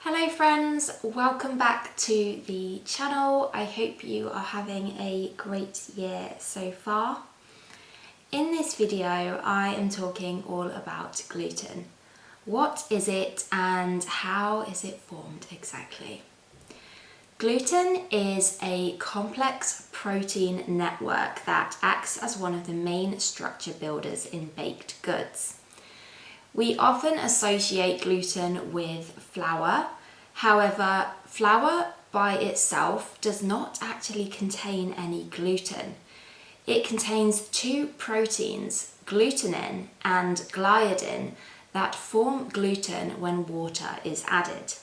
Hello friends, welcome back to the channel. I hope you are having a great year so far. In this video I am talking all about gluten. What is it and how is it formed exactly? Gluten is a complex protein network that acts as one of the main structure builders in baked goods. We often associate gluten with flour. However, flour by itself does not actually contain any gluten. It contains two proteins, glutenin and gliadin, that form gluten when water is added.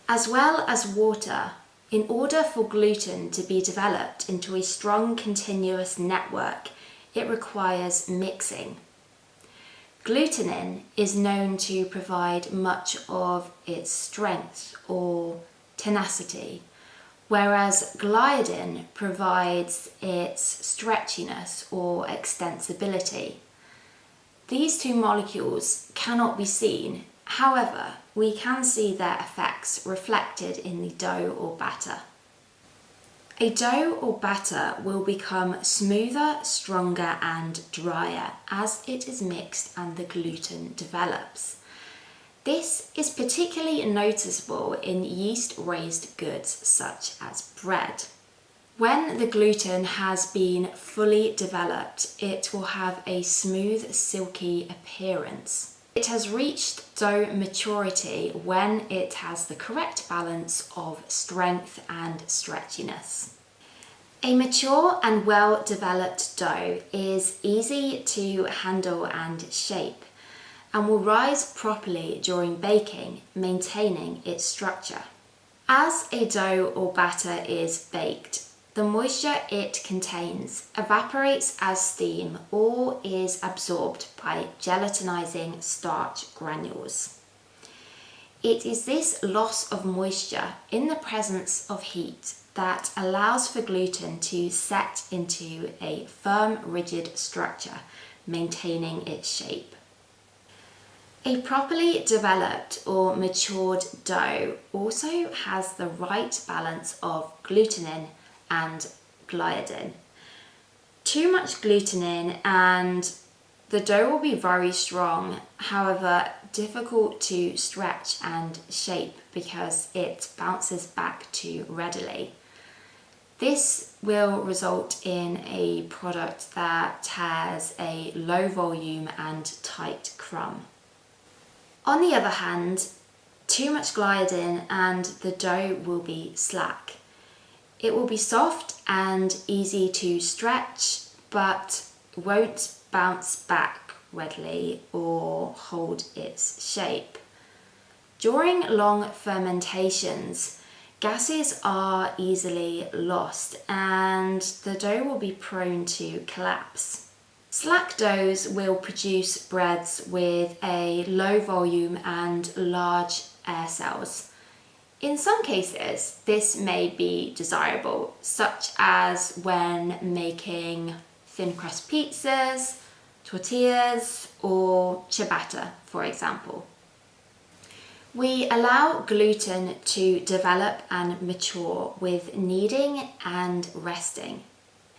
As well as water, in order for gluten to be developed into a strong continuous network, it requires mixing. Glutenin is known to provide much of its strength or tenacity, whereas gliadin provides its stretchiness or extensibility. These two molecules cannot be seen, however, we can see their effects reflected in the dough or batter. A dough or batter will become smoother, stronger and drier as it is mixed and the gluten develops. This is particularly noticeable in yeast-raised goods such as bread. When the gluten has been fully developed, it will have a smooth, silky appearance. It has reached dough maturity when it has the correct balance of strength and stretchiness. A mature and well-developed dough is easy to handle and shape and will rise properly during baking, maintaining its structure. As a dough or batter is baked, the moisture it contains evaporates as steam or is absorbed by gelatinizing starch granules. It is this loss of moisture in the presence of heat that allows for gluten to set into a firm, rigid structure, maintaining its shape. A properly developed or matured dough also has the right balance of glutenin and gliadin. Too much glutenin and the dough will be very strong, however difficult to stretch and shape because it bounces back too readily. This will result in a product that has a low volume and tight crumb. On the other hand, too much gliadin and the dough will be slack. It will be soft and easy to stretch, but won't bounce back readily or hold its shape. During long fermentations, gases are easily lost and the dough will be prone to collapse. Slack doughs will produce breads with a low volume and large air cells. In some cases, this may be desirable, such as when making thin crust pizzas, tortillas, or ciabatta, for example. We allow gluten to develop and mature with kneading and resting.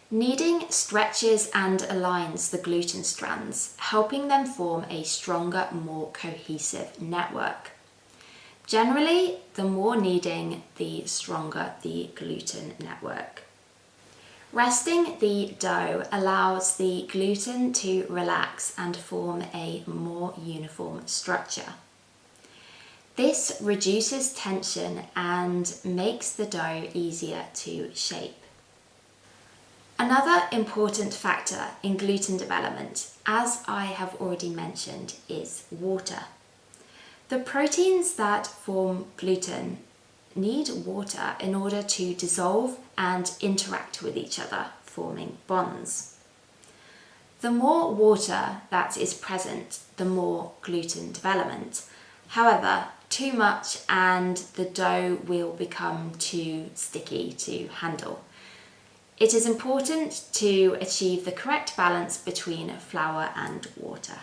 Kneading stretches and aligns the gluten strands, helping them form a stronger, more cohesive network. Generally, the more kneading, the stronger the gluten network. Resting the dough allows the gluten to relax and form a more uniform structure. This reduces tension and makes the dough easier to shape. Another important factor in gluten development, as I have already mentioned, is water. The proteins that form gluten need water in order to dissolve and interact with each other, forming bonds. The more water that is present, the more gluten development. However, too much and the dough will become too sticky to handle. It is important to achieve the correct balance between flour and water.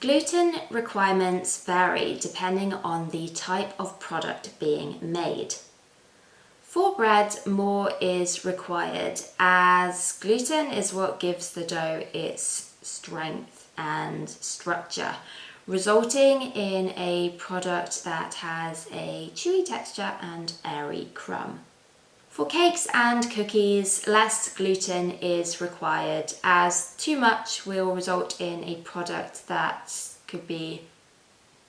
Gluten requirements vary depending on the type of product being made. For bread, more is required as gluten is what gives the dough its strength and structure, resulting in a product that has a chewy texture and airy crumb. For cakes and cookies, less gluten is required as too much will result in a product that could be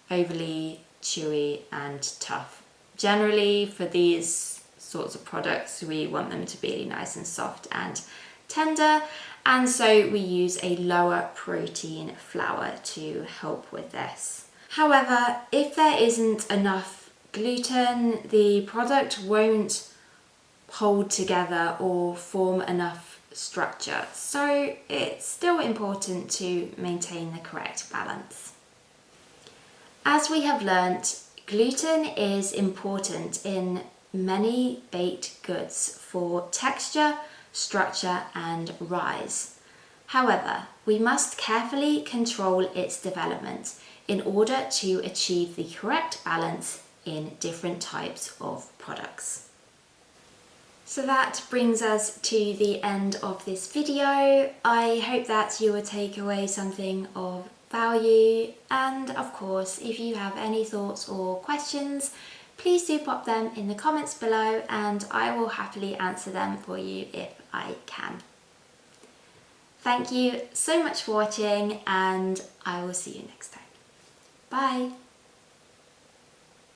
overly chewy and tough. Generally, for these sorts of products, we want them to be nice and soft and tender, and so we use a lower protein flour to help with this. However, if there isn't enough gluten, the product won't hold together or form enough structure, so it's still important to maintain the correct balance. As we have learnt, gluten is important in many baked goods for texture, structure and rise. However, we must carefully control its development in order to achieve the correct balance in different types of products. So that brings us to the end of this video. I hope that you will take away something of value, and of course if you have any thoughts or questions, please do pop them in the comments below and I will happily answer them for you if I can. Thank you so much for watching and I will see you next time. Bye!